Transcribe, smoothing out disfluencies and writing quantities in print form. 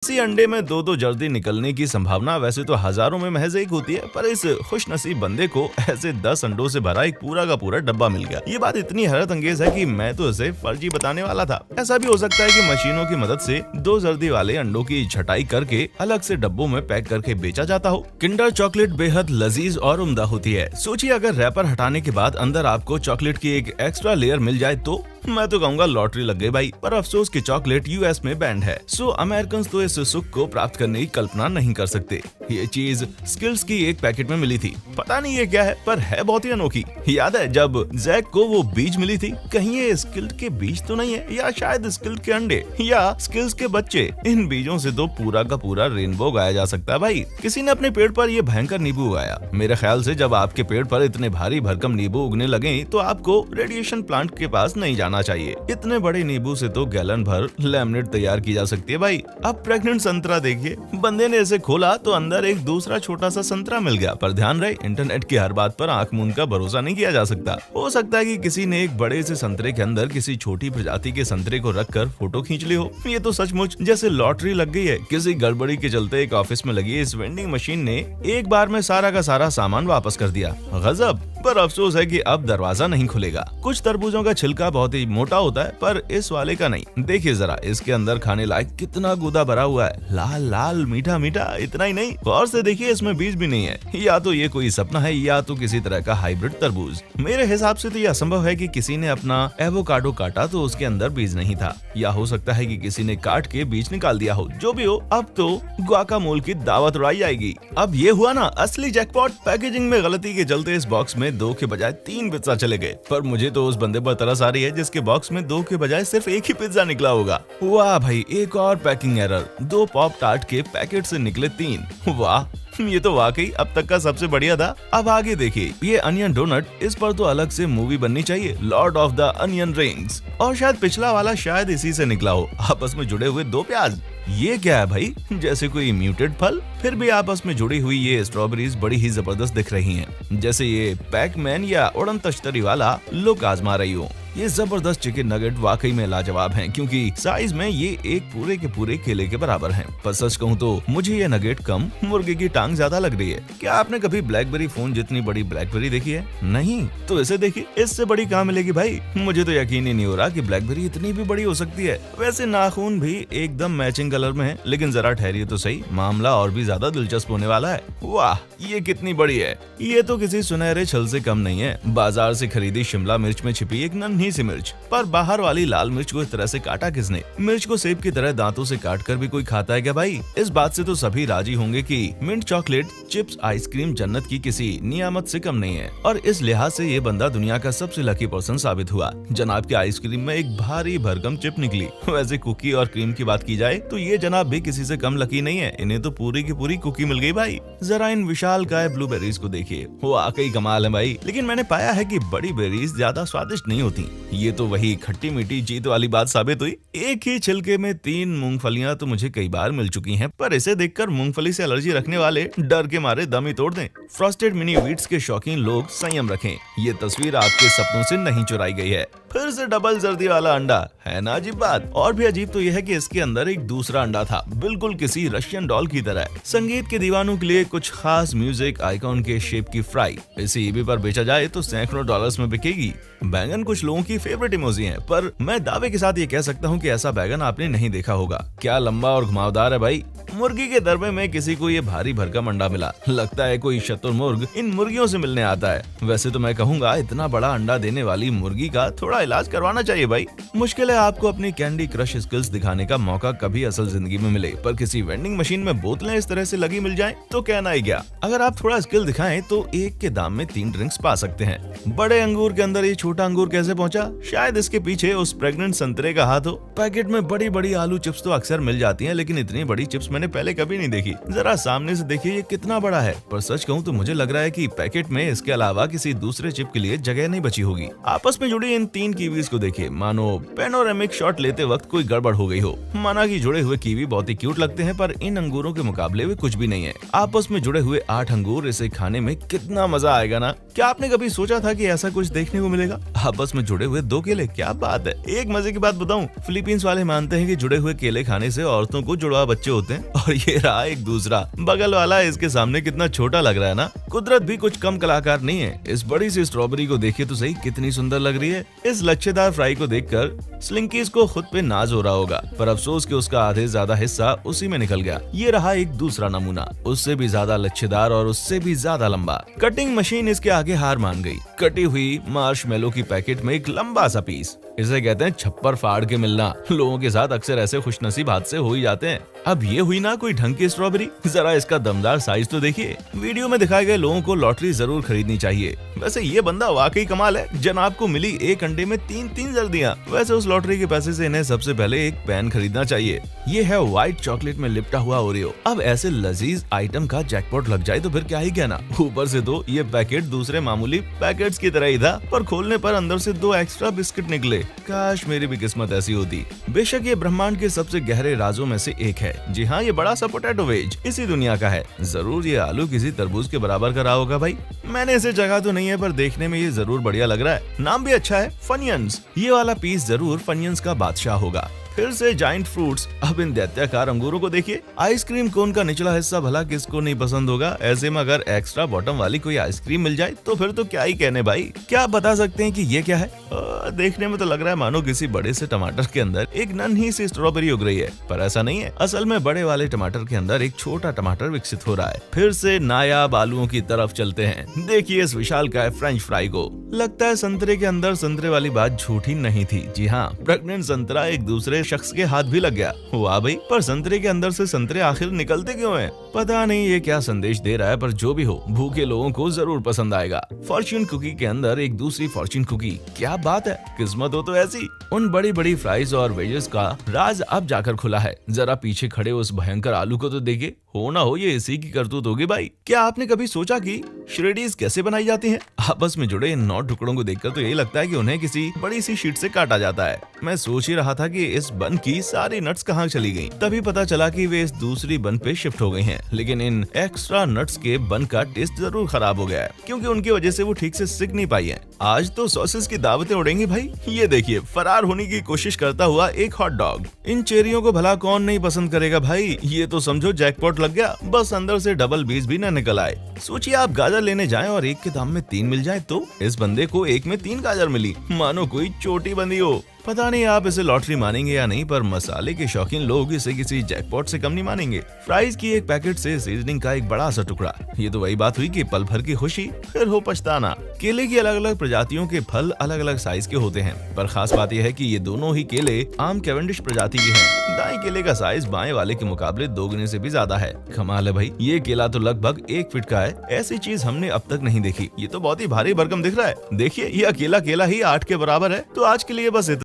किसी अंडे में दो दो जर्दी निकलने की संभावना वैसे तो हजारों में महज एक होती है, पर इस खुशनसीब बंदे को ऐसे 10 अंडों से भरा एक पूरा का पूरा डब्बा मिल गया। ये बात इतनी हैरत अंगेज है कि मैं तो इसे फर्जी बताने वाला था। ऐसा भी हो सकता है कि मशीनों की मदद से दो जर्दी वाले अंडों की छटाई करके अलग से डब्बों में पैक करके बेचा जाता हो। किंडर चॉकलेट बेहद लजीज और उम्दा होती है। सोचिए अगर रैपर हटाने के बाद अंदर आपको चॉकलेट की एक एक्स्ट्रा लेयर मिल जाए तो मैं तो कहूँगा लॉटरी लग गई भाई। पर अफसोस की चॉकलेट यूएस में बैंड है, सो अमेरिकन तो इस सुख को प्राप्त करने की कल्पना नहीं कर सकते। ये चीज स्किल्स की एक पैकेट में मिली थी, पता नहीं ये क्या है पर है बहुत ही अनोखी। याद है जब जैक को वो बीज मिली थी, कहीं ये स्किल्ड के बीज तो नहीं है, या शायद स्किल्ड के अंडे या स्किल्स के बच्चे। इन बीजों से तो पूरा का पूरा रेनबो उगाया जा सकता है भाई। किसी ने अपने पेड़ पर ये भयंकर नींबू उगाया। मेरे ख्याल से जब आपके पेड़ पर इतने भारी भरकम नींबू उगने लगे तो आपको रेडिएशन प्लांट के पास नहीं जाना चाहिए। इतने बड़े नींबू से तो गैलन भर लैमिनेट तैयार की जा सकती है भाई। अब प्रेग्नेंट संतरा देखिए, बंदे ने इसे खोला तो अंदर एक दूसरा छोटा सा संतरा मिल गया। पर ध्यान रहे, इंटरनेट की हर बात पर आंख मूंद का भरोसा नहीं किया जा सकता। हो सकता है कि किसी ने एक बड़े से संतरे के अंदर किसी छोटी प्रजाति के संतरे को रखकर फोटो खींच ली हो। ये तो सचमुच जैसे लॉटरी लग गई है। किसी गड़बड़ी के चलते एक ऑफिस में लगी इस वेंडिंग मशीन ने एक बार में सारा का सारा सामान वापस कर दिया। गजब। पर अफसोस है कि अब दरवाजा नहीं खुलेगा। कुछ तरबूजों का छिलका बहुत ही मोटा होता है, पर इस वाले का नहीं। देखिए जरा इसके अंदर खाने लायक कितना गूदा भरा हुआ है, लाल लाल मीठा मीठा। इतना ही नहीं, गौर से देखिए इसमें बीज भी नहीं है। या तो ये कोई सपना है या तो किसी तरह का हाइब्रिड तरबूज। मेरे हिसाब से तो यह असंभव है कि किसी ने अपना एवोकाडो काटा तो उसके अंदर बीज नहीं था, या हो सकता है कि किसी ने काट के बीज निकाल दिया हो। जो भी हो, अब तो गुआकामोल की दावत उड़ाई जाएगी। अब ये हुआ ना असली जैकपॉट। पैकेजिंग में गलती के चलते इस बॉक्स में 2 के बजाय 3 पिज्जा चले गए। पर मुझे तो उस बंदे पर तरस आ रही है जिसके बॉक्स में 2 के बजाय सिर्फ एक ही पिज्जा निकला होगा। वाह भाई, एक और पैकिंग एरर। 2 पॉप टार्ट के पैकेट से निकले 3। वाह, ये तो वाकई अब तक का सबसे बढ़िया था। अब आगे देखिए, ये अनियन डोनट, इस पर तो अलग से मूवी बननी चाहिए, Lord of the onion rings. और शायद पिछला वाला शायद इसी से निकला हो, आपस में जुड़े हुए 2 प्याज। ये क्या है भाई, जैसे कोई म्यूटेड फल। फिर भी आपस में जुड़ी हुई ये स्ट्रॉबेरीज बड़ी ही जबरदस्त दिख रही हैं, जैसे ये पैकमैन या उड़न तश्तरी वाला लुक आजमा रही हो। ये जबरदस्त चिकन नगेट वाकई में लाजवाब हैं, क्योंकि साइज में ये एक पूरे के पूरे केले के बराबर हैं। पर सच कहूँ तो मुझे ये नगेट कम, मुर्गे की टांग ज्यादा लग रही है। क्या आपने कभी ब्लैकबेरी फोन जितनी बड़ी ब्लैकबेरी देखी है? नहीं तो इसे देखिए, इससे बड़ी कहाँ मिलेगी भाई। मुझे तो यकीन ही नहीं हो रहा कि ब्लैकबेरी इतनी भी बड़ी हो सकती है। वैसे नाखून भी एकदम मैचिंग कलर में है, लेकिन जरा ठहरिए तो सही, मामला और भी ज्यादा दिलचस्प होने वाला है। वाह, ये कितनी बड़ी है। ये तो किसी सुनहरे छल से कम नहीं है। बाजार से खरीदी शिमला मिर्च में छिपी एक नन्ही सी मिर्च। पर बाहर वाली लाल मिर्च को इस तरह से काटा किसने? मिर्च को सेब की तरह दांतों से काट कर भी कोई खाता है क्या भाई? इस बात से तो सभी राजी होंगे कि मिंट चॉकलेट चिप्स आइसक्रीम जन्नत की किसी नियामत से कम नहीं है। और इस लिहाज से ये बंदा दुनिया का सबसे लकी पर्सन साबित हुआ। जनाब के आइसक्रीम में एक भारी भरकम चिप निकली। वैसे कुकी और क्रीम की बात की जाए तो ये जनाब भी किसी से कम लकी नहीं है। इन्हें तो पूरी की पूरी कुकी मिल गई भाई। जरा इन विशालकाय ब्लूबेरीज को देखिए, वो वाकई कमाल है भाई। लेकिन मैंने पाया है कि बड़ी बेरीज ज्यादा स्वादिष्ट नहीं होती। ये तो वही खट्टी मीठी जीत वाली बात साबित हुई। एक ही छिलके में 3 मूंगफलियां तो मुझे कई बार मिल चुकी हैं, पर इसे देखकर मूंगफली से एलर्जी रखने वाले डर के मारे दम ही तोड़ दें। फ्रॉस्टेड मिनी व्हीट्स के शौकीन लोग संयम रखें, ये तस्वीर आपके सपनों से नहीं चुराई गई है। फिर से डबल जर्दी वाला अंडा है ना अजीब बात। और भी अजीब तो यह है कि इसके अंदर एक दूसरा अंडा था, बिल्कुल किसी रशियन डॉल की तरह। संगीत के दीवानों के लिए कुछ खास म्यूजिक आइकॉन के शेप की फ्राई इसे ईबे पर बेचा जाए तो सैकड़ों डॉलर्स में बिकेगी। बैगन कुछ लोगों की फेवरेट इमोजी है, पर मैं दावे के साथ ये कह सकता हूँ कि ऐसा बैगन आपने नहीं देखा होगा। क्या लंबा और घुमावदार है भाई। मुर्गी के दरबे में किसी को ये भारी भरकम अंडा मिला, लगता है कोई शतुरमुर्ग इन मुर्गियों से मिलने आता है। वैसे तो मैं कहूँगा इतना बड़ा अंडा देने वाली मुर्गी का थोड़ा इलाज करवाना चाहिए भाई। मुश्किल है आपको अपनी कैंडी क्रश स्किल्स दिखाने का मौका कभी असल जिंदगी में मिले, पर किसी वेंडिंग मशीन में बोतलें इस तरह से लगी मिल जाएं तो कहना ही क्या। अगर आप थोड़ा स्किल दिखाएं तो एक के दाम में 3 ड्रिंक्स पा सकते हैं। बड़े अंगूर के अंदर ये छोटा अंगूर कैसे पहुंचा? शायद इसके पीछे उस प्रेग्नेंट संतरे का हाथ हो। पैकेट में बड़ी बड़ी आलू चिप्स तो अक्सर मिल जाती हैं, लेकिन इतनी बड़ी चिप्स मैंने पहले कभी नहीं देखी। जरा सामने से देखिए ये कितना बड़ा है, पर सच कहूँ तो मुझे लग रहा है कि पैकेट में इसके अलावा किसी दूसरे चिप के लिए जगह नहीं बची होगी। आपस में जुड़ी इन 3 कीवीज को देखिए, मानो पेनोरामिक शॉट लेते वक्त कोई गड़बड़ हो गई हो। माना कि जुड़े हुए कीवी बहुत ही क्यूट लगते हैं, पर इन अंगूरों के मुकाबले वे कुछ भी नहीं है। आपस में जुड़े हुए 8 अंगूर, इसे खाने में कितना मजा आएगा ना। क्या आपने कभी सोचा था कि ऐसा कुछ देखने को मिलेगा? आपस में जुड़े हुए 2 केले, क्या बात है। एक मजे की बात बताऊं, फिलीपींस वाले मानते हैं कि जुड़े हुए केले खाने से औरतों को जुड़वा बच्चे होते हैं, और ये रहा एक दूसरा बगल वाला। इसके सामने कितना छोटा लग रहा है ना। कुदरत भी कुछ कम कलाकार नहीं है। इस बड़ी सी स्ट्रॉबेरी को देखिए तो सही, कितनी सुंदर लग रही है। इस लच्छेदार फ्राई को देखकर स्लिंकीज को खुद पे नाज हो रहा होगा, पर अफसोस कि उसका आधे ज्यादा हिस्सा उसी में निकल गया। ये रहा एक दूसरा नमूना, उससे भी ज्यादा लच्छेदार और उससे भी ज्यादा लंबा। कटिंग मशीन इसके आगे हार मान गई। कटी हुई मार्शमेलो की पैकेट में एक लंबा सा पीस, इसे कहते हैं छप्पर फाड़ के मिलना। लोगों के साथ अक्सर ऐसे खुशनसीब हादसे हो ही जाते हैं। अब ये हुई ना कोई ढंग की स्ट्रॉबेरी। जरा इसका दमदार साइज तो देखिए। वीडियो में दिखाए गए लोगों को लॉटरी जरूर खरीदनी चाहिए। वैसे ये बंदा वाकई कमाल है। जनाब को मिली एक अंडे में 3 जल्दियां। वैसे उस लॉटरी के पैसे से इन्हें सबसे पहले एक पेन खरीदना चाहिए। ये है व्हाइट चॉकलेट में लिपटा हुआ ओरियो। अब ऐसे लजीज आइटम का जैकपॉट लग जाए तो फिर क्या ही कहना। ऊपर से तो ये पैकेट दूसरे मामूली पैकेट्स की तरह ही था, पर खोलने पर अंदर से 2 एक्स्ट्रा बिस्किट निकले। काश मेरी भी किस्मत ऐसी होती। बेशक ये ब्रह्मांड के सबसे गहरे राजों में से एक है। जी हाँ, ये बड़ा सा पोटैटो वेज इसी दुनिया का है। जरूर ये आलू किसी तरबूज के बराबर का रहा होगा भाई। मैंने इसे जगह तो नहीं है, पर देखने में ये जरूर बढ़िया लग रहा है। नाम भी अच्छा है, फनियंस। ये वाला पीस जरूर फनियंस का बादशाह होगा। फिर से जाइंट फ्रूट्स। अब इन दैत्याकार अंगूरों को देखिए। आइसक्रीम कोन का निचला हिस्सा भला किसको नहीं पसंद होगा। ऐसे में अगर एक्स्ट्रा बॉटम वाली कोई आइसक्रीम मिल जाए तो फिर तो क्या ही कहने भाई। क्या आप बता सकते हैं कि ये क्या है? देखने में तो लग रहा है मानो किसी बड़े से टमाटर के अंदर एक नन्ही सी स्ट्रॉबेरी उग रही है, पर ऐसा नहीं है। असल में बड़े वाले टमाटर के अंदर एक छोटा टमाटर विकसित हो रहा है। फिर से नायाब आलूओं की तरफ चलते हैं। देखिए इस विशालकाय फ्रेंच फ्राई को। लगता है संतरे के अंदर संतरे वाली बात झूठी नहीं थी। जी हाँ, प्रेग्नेंट संतरा एक दूसरे शख्स के हाथ भी लग गया। वाह भाई, पर संतरे के अंदर से संतरे आखिर निकलते क्यों हैं? पता नहीं ये क्या संदेश दे रहा है, पर जो भी हो भूखे लोगों को जरूर पसंद आएगा। फॉर्च्यून कुकी के अंदर एक दूसरी फॉर्च्यून कुकी, क्या बात है। किस्मत हो तो ऐसी। उन बड़ी बड़ी फ्राइज और वेजेस का राज अब जाकर खुला है। जरा पीछे खड़े उस भयंकर आलू को तो देखिए। हो ना हो ये इसी की करतूत होगी भाई। क्या आपने कभी सोचा कि श्रेडीज कैसे बनाई जाती हैं? आपस में जुड़े इन 9 टुकड़ों को देखकर तो यही लगता है कि उन्हें किसी बड़ी सी शीट से काटा जाता है। मैं सोच ही रहा था कि इस बन की सारी नट्स कहाँ चली गईं। तभी पता चला कि वे इस दूसरी बन पे शिफ्ट हो गई हैं। लेकिन इन एक्स्ट्रा नट्स के बन का टेस्ट जरूर खराब हो गया है, क्योंकि उनकी वजह से वो ठीक से सिक नहीं पाई है। आज तो सॉसेस की दावतें उड़ेंगी भाई। ये देखिए, फरार होने की कोशिश करता हुआ एक हॉट डॉग। इन चेरियों को भला कौन नहीं पसंद करेगा भाई। ये तो समझो जैकपॉट लग गया। बस अंदर से डबल बीज भी न निकल आए। सोचिए आप गाजर लेने जाएं और एक के दाम में 3 मिल जाए तो। इस बंदे को एक में 3 गाजर मिली, मानो कोई चोटी बंदी हो। पता नहीं आप इसे लॉटरी मानेंगे या नहीं, पर मसाले के शौकीन लोग इसे किसी जैकपॉट से कम नहीं मानेंगे। फ्राइज की एक पैकेट से सीजनिंग का एक बड़ा सा टुकड़ा। ये तो वही बात हुई कि पल भर की खुशी फिर हो पछताना। केले की अलग अलग प्रजातियों के फल अलग अलग साइज के होते हैं, पर खास बात यह है कि ये दोनों ही केले आम कैवेंडिश प्रजाति के हैं। दाएं केले का साइज बाएं वाले के मुकाबले 2 गुने से भी ज्यादा है। कमाल है भाई। ये केला तो लगभग 1 फीट का है। ऐसी चीज हमने अब तक नहीं देखी। ये तो बहुत ही भारी भरकम दिख रहा है। देखिए ये अकेला केला ही 8 के बराबर है। तो आज के लिए बस इतना।